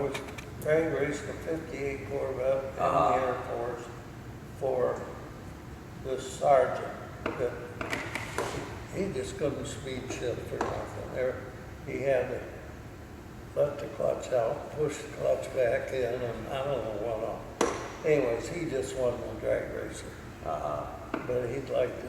was drag racing a '58 Corvette in the Air Force for this sergeant that he just couldn't speed shift for nothing. There, he had to let the clutch out, push the clutch back in, and I don't know what else. Anyways, he just wasn't a drag racer. But he'd like to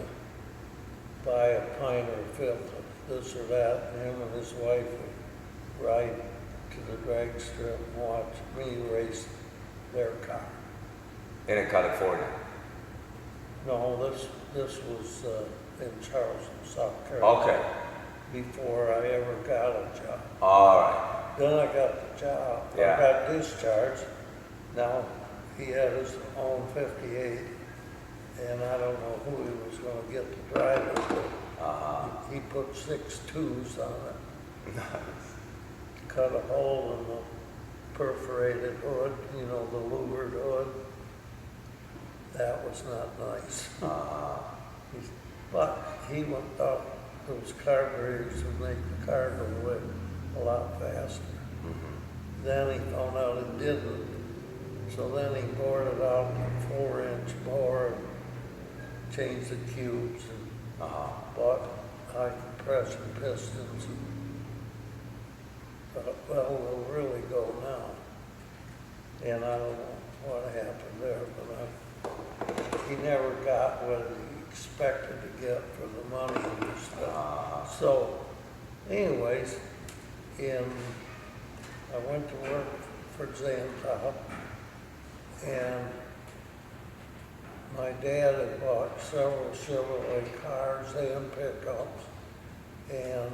buy a pint or a fifth of this or that, and him and his wife would ride to the drag strip and watch me race their car. In California? No, this was in Charleston, South Carolina. Okay. Before I ever got a job. All right. Then I got the job. Yeah. I got discharged. Now, he had his own '58, and I don't know who he was going to get to drive it, but he put 6 2s on it. Nice. Cut a hole in the perforated hood, you know, the louvered hood. That was not nice. But he went up those carburetors and make the car go away a lot faster. Then he found out it didn't. So then he bored it out a 4-inch bore and changed the cubes and bought high compression pistons. And thought, well, we'll really go now. And I don't know what happened there, but he never got what he expected to get for the money and stuff. So, anyways, I went to work for Xantop, and my dad had bought several Chevrolet cars and pickups, and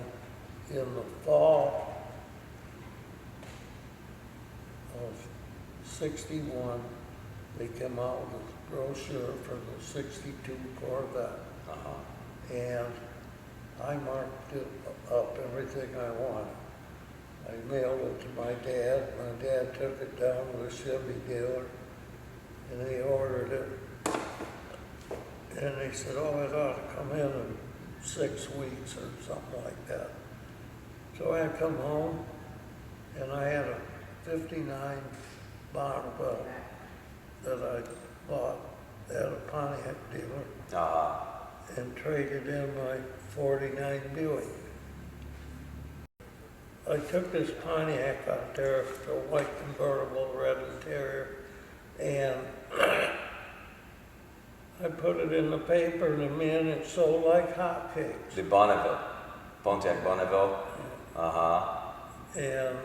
in the fall of '61, they came out with a brochure for the '62 Corvette. And I marked it up, everything I wanted. I mailed it to my dad. My dad took it down to the Chevy dealer, and he ordered it. And they said, oh, it ought to come in 6 weeks or something like that. So I come home, and I had a '59 Bonneville that I bought at a Pontiac dealer and traded in my '49 Buick. I took this Pontiac out there, a white convertible, red interior, and I put it in the paper, and man, it sold like hotcakes. The Bonneville, Pontiac Bonneville. And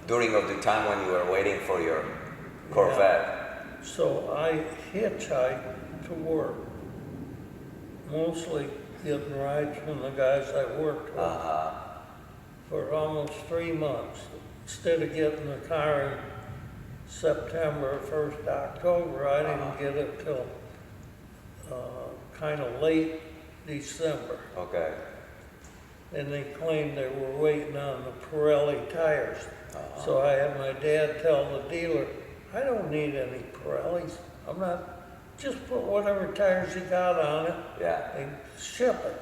during the time when you were waiting for your Corvette. Yeah. So I hitchhiked to work, mostly getting rides from the guys I worked with for almost 3 months. Instead of getting the car in September, 1st October, I didn't get it till kind of late December. Okay. And they claimed they were waiting on the Pirelli tires. So I had my dad tell the dealer, I don't need any Pirellis. I'm not, just put whatever tires you got on it and ship it.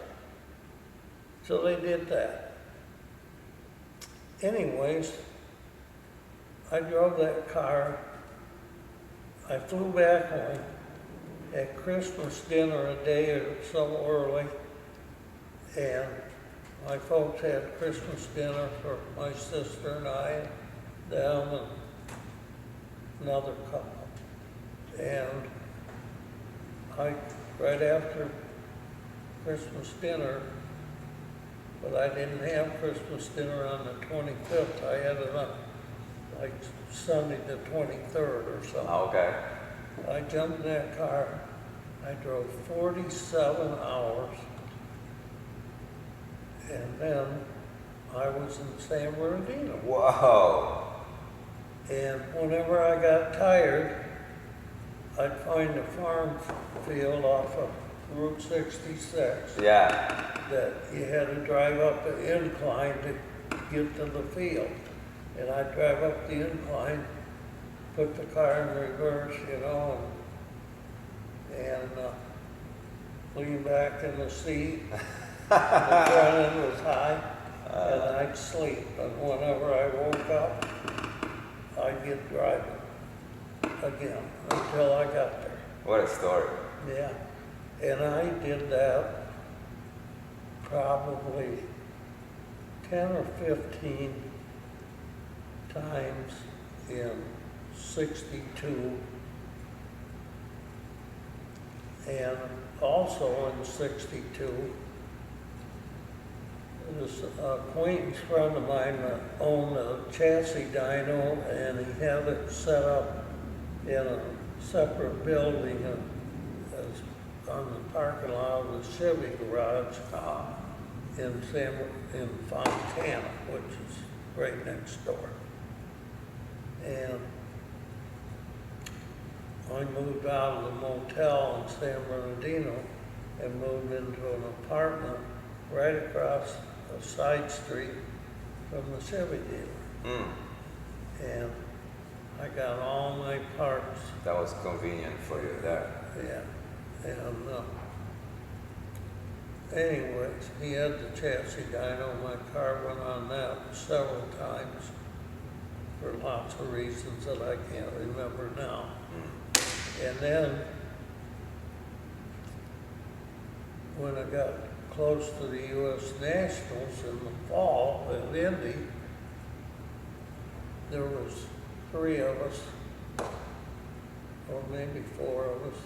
So they did that. Anyways, I drove that car. I flew back home at Christmas dinner a day or so early, and my folks had Christmas dinner for my sister and I, and them and another couple. And right after Christmas dinner, but I didn't have Christmas dinner on the 25th. I had it on like Sunday the 23rd or something. Okay. I jumped in that car. I drove 47 hours. And then I was in San Bernardino. Whoa. And whenever I got tired, I'd find a farm field off of Route 66 that you had to drive up an incline to get to the field. And I'd drive up the incline, put the car in reverse, you know, and lean back in the seat. The front end was high, and I'd sleep. And whenever I woke up, I'd get driving again until I got there. What a story. Yeah, and I did that probably 10 or 15 times in 62, and also in 62, this acquaintance friend of mine that owned a chassis dyno, and he had it set up in a separate building as on the parking lot of the Chevy garage in Fontana, which is right next door. And I moved out of the motel in San Bernardino and moved into an apartment right across a side street from the Chevy dealer. And I got all my parts. That was convenient for you there. Yeah, and anyways, he had the chassis dyno. My car went on that several times for lots of reasons that I can't remember now. And then, when I got close to the U.S. Nationals in the fall at Indy, there was 3 of us, or maybe 4 of us,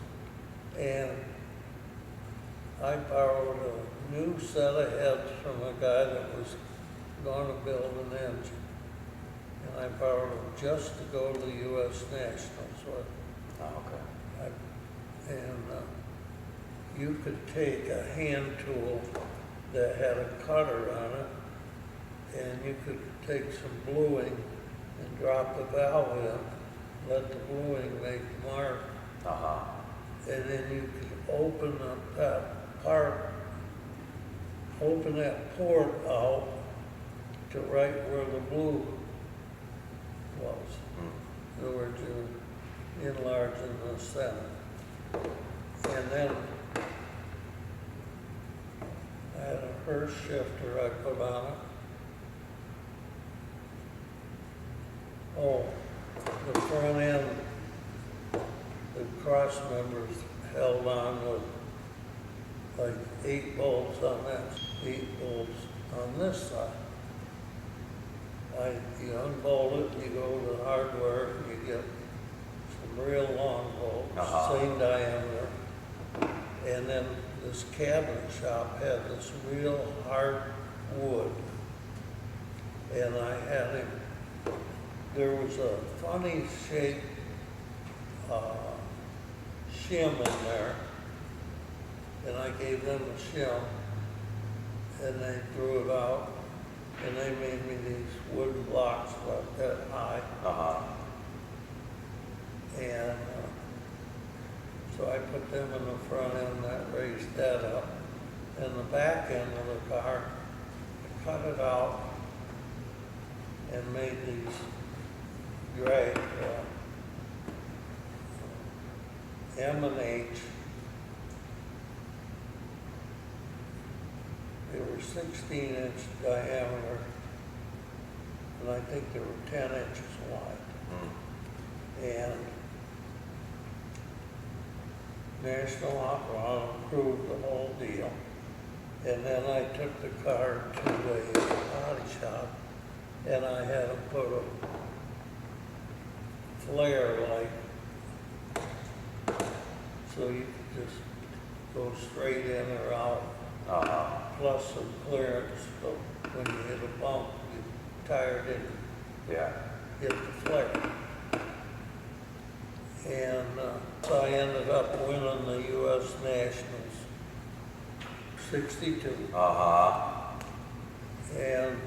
and I borrowed a new set of heads from a guy that was going to build an engine. And I borrowed them just to go to the U.S. Nationals with. Oh, okay. You could take a hand tool that had a cutter on it, and you could take some bluing and drop the valve in, let the bluing make the mark, and then you could open up that part, open that port out to right where the blue was. In other words, you're enlarging the center. And then I had a Hurst shifter I put on it. Oh, the front end, the cross members held on with like 8 bolts on that, 8 bolts on this side. You unbolt it, you go to the hardware, and you get some real long bolts, same diameter. And then this cabinet shop had this real hard wood. And I had him, there was a funny shaped shim in there. And I gave them a shim, and they drew it out. And they made me these wooden blocks about that high. And so I put them in the front end, that raised that up. And the back end of the car, I cut it out and made these drag M and H. They were 16-inch diameter, and I think they were 10 inches wide. And National Opera approved the whole deal. And then I took the car to a body shop, and I had them put a flare light, so you could just go straight in or out. Plus some clearance, so when you hit a bump, your tire didn't hit the flare. And so I ended up winning the U.S. Nationals, 62. And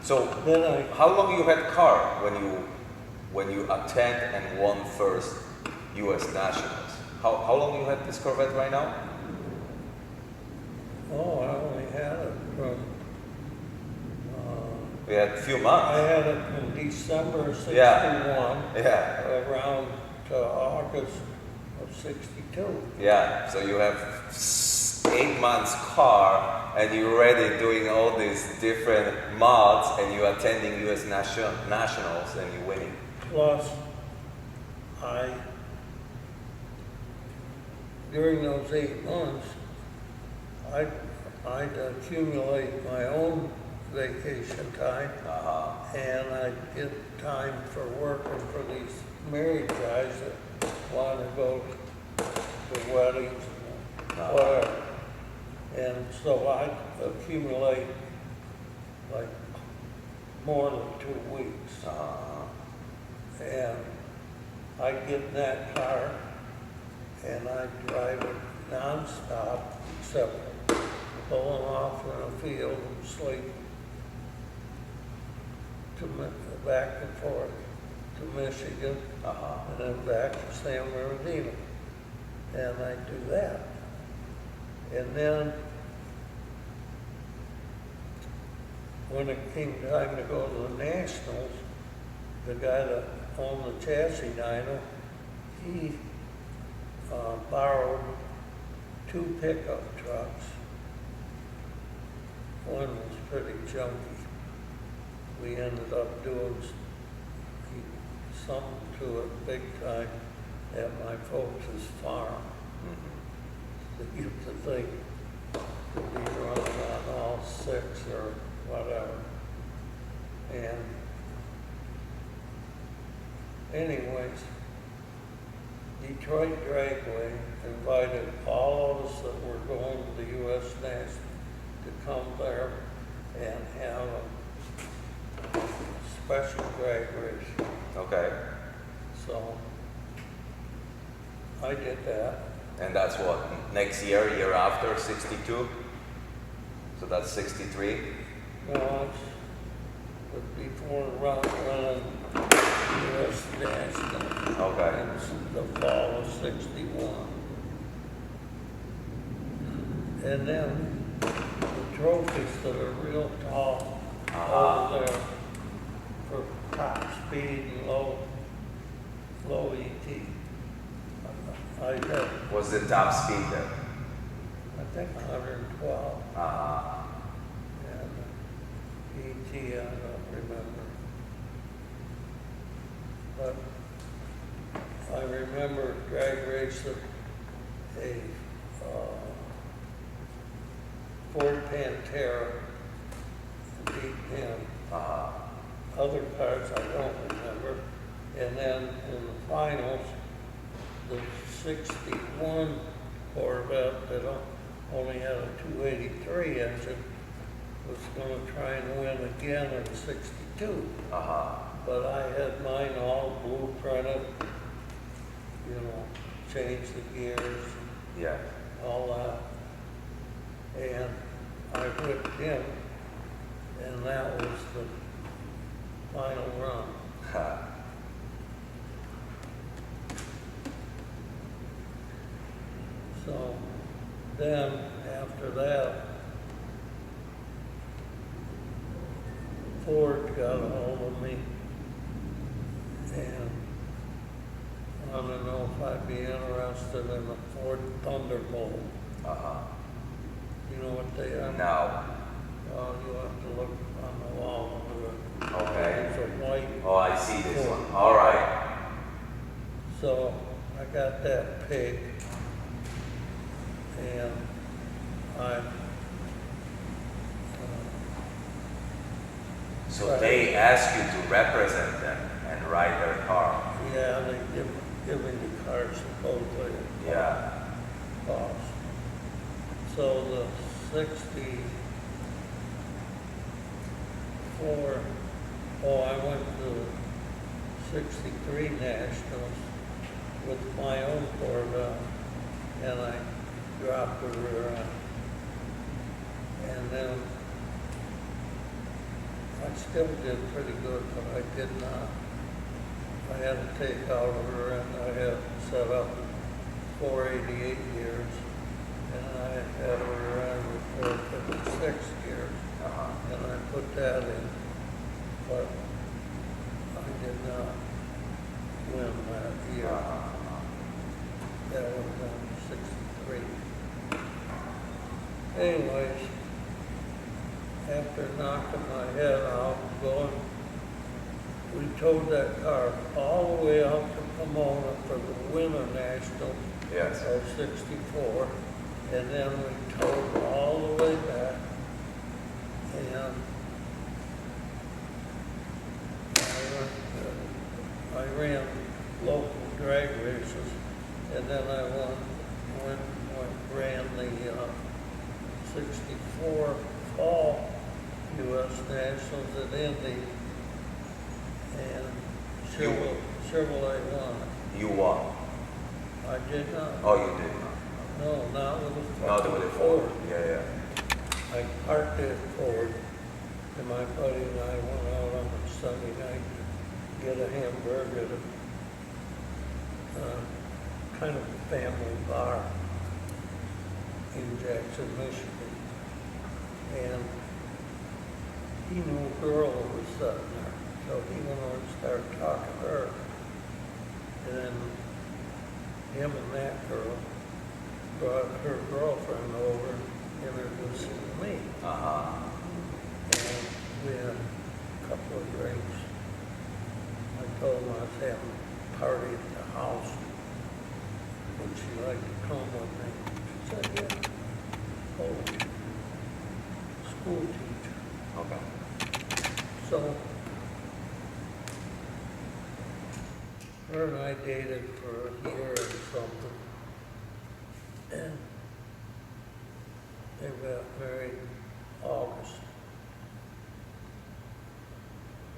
so then how long you had car when you attend and won first U.S. Nationals? How long you had this Corvette right now? Oh, I only had it from... we had a few I months. had it from December of 61 around to August of 62. Yeah, so you have 8 months car, and you're already doing all these different mods, and you're attending U.S. nationals, and you're winning. Plus, during those 8 months, I'd accumulate my own vacation time, and I'd get time for working for these married guys that want to go to weddings and whatever. And so I'd accumulate like more than 2 weeks. And I'd get in that car and I'd drive it nonstop, except pulling off in a field and sleep back and forth to Michigan, and then back to San Bernardino. And I'd do that. And then when it came time to go to the Nationals, the guy that owned the chassis dyno, he borrowed 2 pickup trucks. One was pretty junky. We ended up doing something to it big time at my folks' farm. To get the thing to be running on all 6 or whatever. And anyways, Detroit Dragway invited all of us that were going to the U.S. National to come there and have a special drag race. Okay. So I did that. And that's what, next year, year after, 62? So that's 63? No, it's before running U.S. National. Okay. It's the fall of 61. And then the trophies that are real tall over there for top speed and low ET. I had, What's the top speed there? I think 112. And ET, I don't remember. But I remember drag racing a Ford Pantera and beat him. Other cars I don't remember. And then in the finals, the 61 Corvette that only had a 283 engine was going to try and win again in 62. But I had mine all blueprinted, you know, changed the gears, Yeah. all that. And I whipped him, and that was the final run. So then, after that, Ford got a hold of me and wanted to know if I'd be interested in a Ford Thunderbolt. You know what they are? No. Oh, you have to look on the wall. Okay. It's a white. Oh, I see this one. All right. So I got that pig, and I. So they ask you to represent them and ride their car. Yeah, they give me the cars supposedly. Yeah. Cost. So the 64, I went to the 63 Nationals with my own Corvette, and I dropped the rear end. And then I still did pretty good, but I did not. I had to take out a rear end. I had set up 488 gears, and I had a rear end with 456 gears, and I put that in, but I did not win that year. That was in 63. anyways, after knocking my head out, going, we towed that car all the way out to Pomona for the Winter National Yes. of '64, and then we towed all the way back, and I ran local drag races, and then I ran the 64 Fall U.S. Nationals at Indy, and Chevrolet won. You won. I did not. Oh, you did not. No, not with a Not with the Ford. Yeah, yeah. I parked it Ford, and my buddy and I went out on a Sunday night to get a hamburger at a kind of family bar in Jackson, Michigan. And he knew a girl who was sitting there, so he went over and started talking to her. And then him and that girl brought her girlfriend over and introduced her to me. Uh-huh. And we had a couple of drinks. I told him I was having a party at the house. Would she like to come with me? She said, yeah. Oh, school teacher. Okay. So, her and I dated for a year or something. And they got married in August.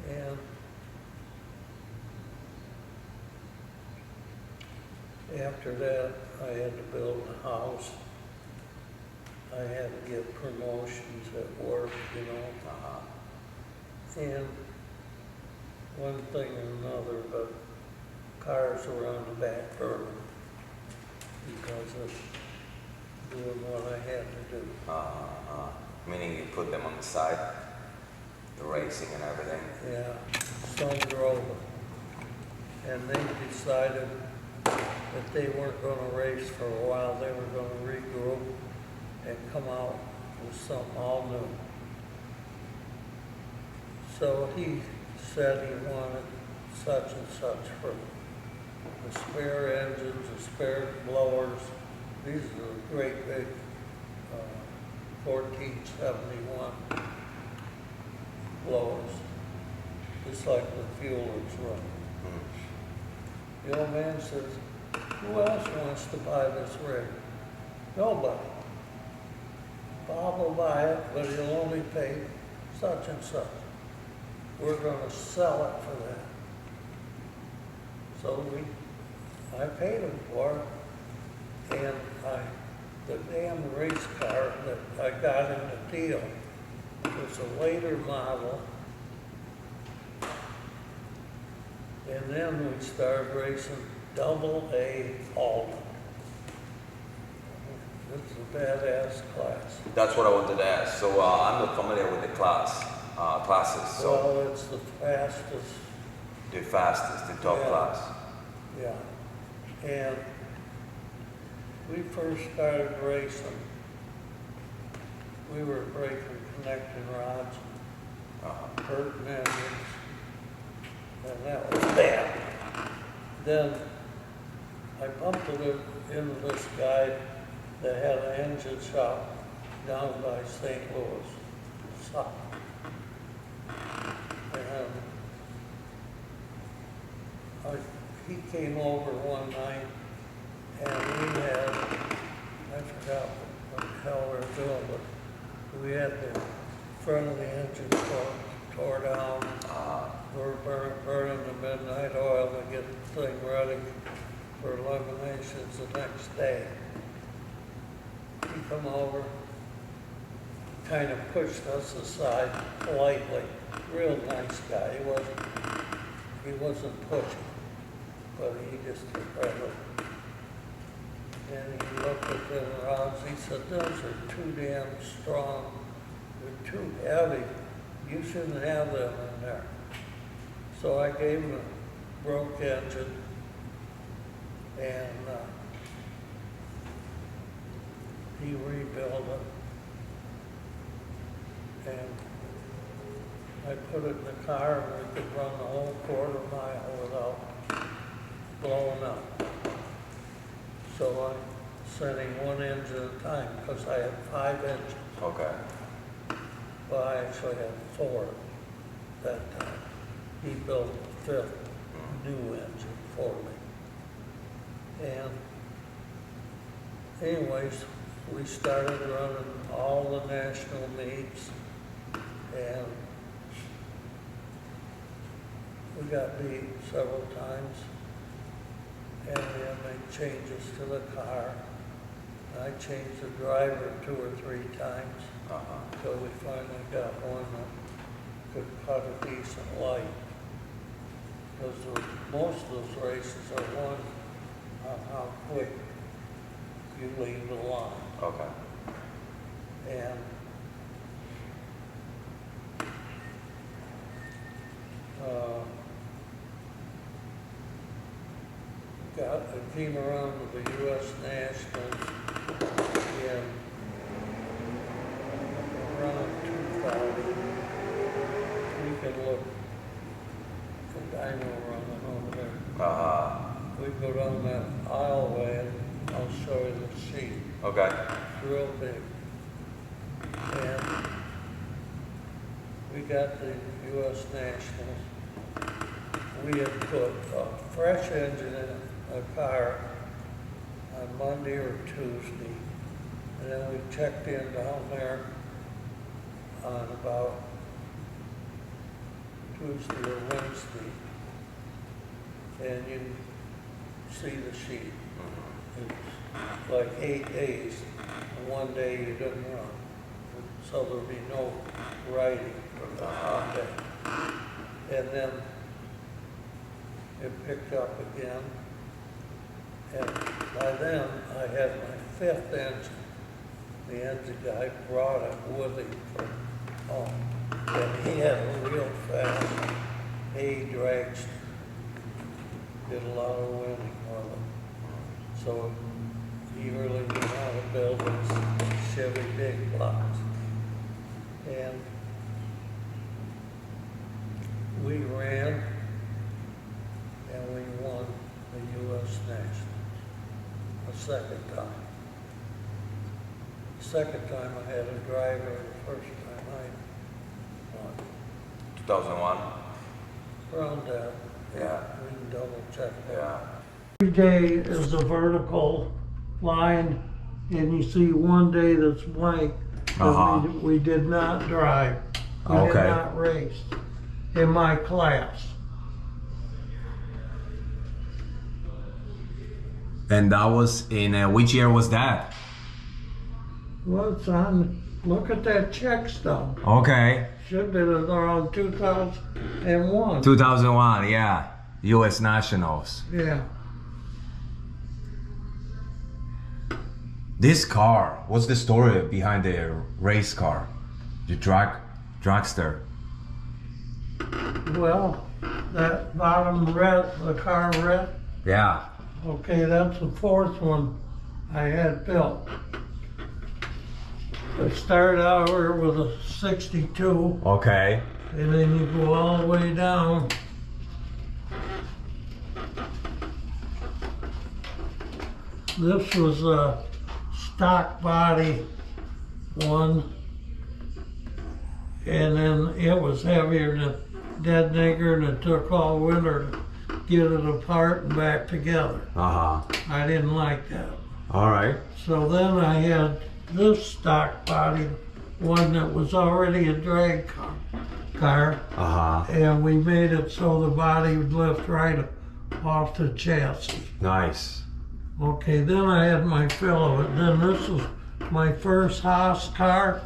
And after that, I had to build a house. I had to get promotions at work, you know. Uh-huh. And one thing and another, but cars were on the back burner because of doing what I had to do. Meaning you put them on the side, the racing and everything. Yeah, son drove them. And they decided that they weren't gonna race for a while, they were gonna regroup and come out with something all new. So he said he wanted such and such for the spare engines, the spare blowers. These are great big 1471 blowers, just like the fuelers run. The old man says, who else wants to buy this rig? Nobody. Bob will buy it, but he'll only pay such and such. We're gonna sell it for that. So I paid him for it, and the damn race car that I got in the deal was a later model. And then we started racing AA Alton. This is a badass class. That's what I wanted to ask. So I'm not familiar with the classes. So Well, it's the fastest. the fastest, the top Yeah. class. Yeah. And we first started racing. We were breaking connecting rods, hurting engines, and that was bad. Then I bumped it into this guy that had an engine shop down by St. Louis. So, and he came over one night, and we had, I forgot what the hell we were doing, but we had the front of the engine tore down. We were burning the midnight oil to get the thing ready for eliminations the next day. He come over, kind of pushed us aside politely. Real nice guy. He wasn't pushing, but he just took right over. And he looked at the rods. He said, "Those are too damn strong. They're too heavy. You shouldn't have them in there." So I gave him a broke engine, and he rebuilt it, and I put it in the car and we could run the whole quarter mile without blowing up. So I'm sending one engine at a time because I had 5 engines. Okay. Well, I actually had 4 that time. He built the 5th new engine for me. And anyways, we started running all the national meets, and we got beat several times, and we had to make changes to the car. I changed the driver 2 or 3 times until we finally got one that could cut a decent light. Because most of those races are won on how quick you leave the line. Okay. And I came around to the U.S. Nationals in around 2000. You can look at dyno running over there. We go down that aisleway and I'll show you the sheet. Okay. It's real big. And we got the U.S. Nationals. We had put a fresh engine in a car on Monday or Tuesday, and then we checked in down there on about Tuesday or Wednesday, and you see the sheet. It's like 8 days, and one day you didn't run. So there'll be no writing for that one day. And then it picked up again. And by then, I had my 5th engine. The engine guy brought it with him from home. And he had a real fast A dragster. Did a lot of winning with it. So he really knew how to build these Chevy big blocks. And we ran, and we won the U.S. Nationals a second time. The second time I had a driver, the first time I won. 2001? Around that. Yeah. We can double check that. Yeah. Every day is a vertical line, and you see one day that's blank. We did not drive. We did not race in my class. And that was in, which year was that? Well, it's on, look at that check stub. Okay. Should be around 2001. 2001, yeah. U.S. Nationals. Yeah. This car, what's the story behind the race car? The dragster? Well, that bottom red, the car red, Yeah. okay, that's the 4th one I had built. I started out here with a 62, Okay. and then you go all the way down. This was a stock body one, and then it was heavier than a dead nigger, and it took all winter to get it apart and back together. I didn't like that. All right. So then I had this stock body, one that was already a drag car, and we made it so the body would lift right off the chassis. Nice. Okay, then I had my fill of it. Then this was my first Haas car,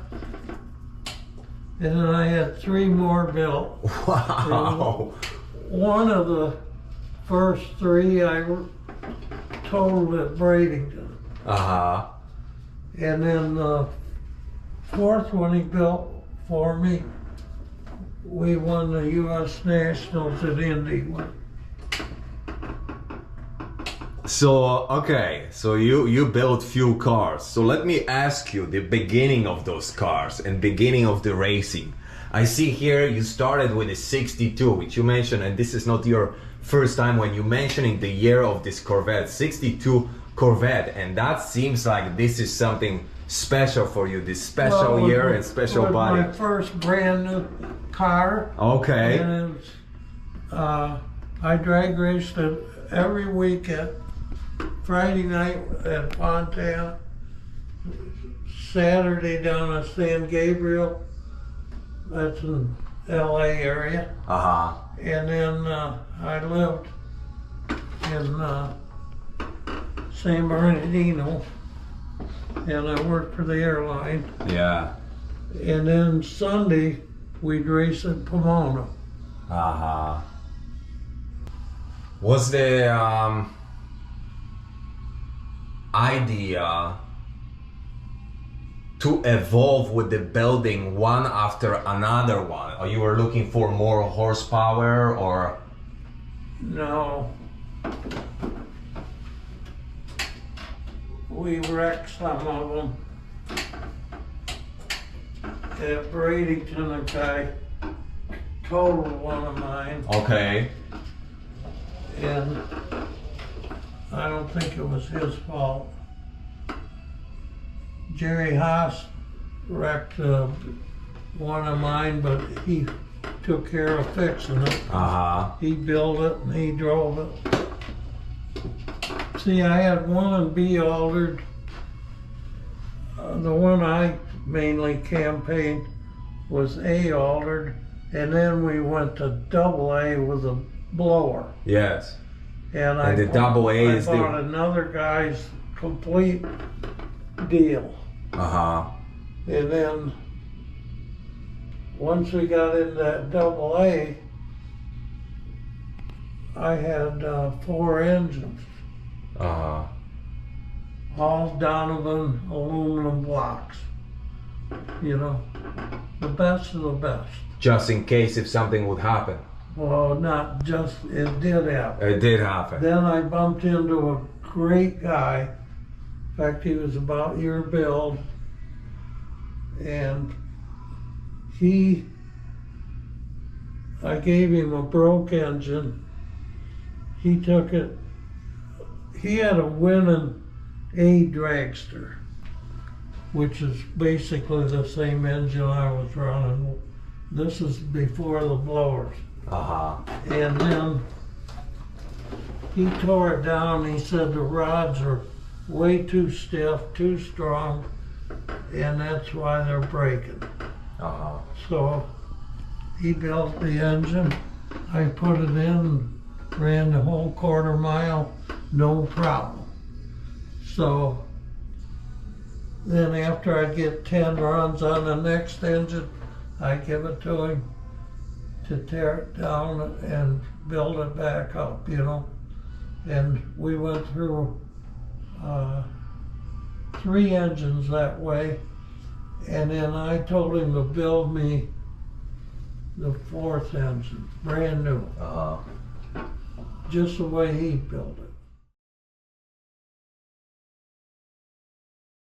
and then I had 3 more built. Wow. One of the first 3 I totaled at Bradenton. And then the 4th one he built for me, we won the U.S. Nationals at Indy. So okay, so you built few cars. So let me ask you the beginning of those cars and beginning of the racing. I see here you started with a 62, which you mentioned, and this is not your first time when you mentioning the year of this Corvette, 62 Corvette, and that seems like this is something special for you, this special Well, year and special it was body. my first brand new car. Okay. And it was, I drag raced it every weekend. Friday night at Fontana, Saturday down at San Gabriel, that's in LA area. Uh-huh. And then I lived in San Bernardino, and I worked for the airline. Yeah. And then Sunday, we'd race at Pomona. Uh-huh. Was the idea to evolve with the building one after another one, or you were looking for more horsepower, or No. We wrecked some of them. At Bradenton, a guy totaled one of mine, okay, and I don't think it was his fault. Jerry Haas wrecked one of mine, but he took care of fixing it. uh-huh, He built it and he drove it. See, I had one in B altered. The one I mainly campaigned was A altered, and then we went to double A with a blower. yes, And the double A is the- I bought another guy's complete deal. uh-huh, And then once we got into that double A, I had 4 engines, uh-huh, all Donovan aluminum blocks. You know, the best of the best. just in case if something would happen. Well, not just, it did happen. It did happen. Then I bumped into a great guy. In fact, he was about your build. And I gave him a broke engine. He took it. He had a winning A dragster, which is basically the same engine I was running. This is before the blowers. Uh-huh, And then he tore it down. He said the rods are way too stiff, too strong, and that's why they're breaking. uh-huh, So he built the engine. I put it in, ran the whole quarter mile, no problem. So then after I get 10 runs on the next engine, I give it to him to tear it down and build it back up, you know. And we went through 3 engines that way. And then I told him to build me the 4th engine, brand new, uh-huh. just the way he built it.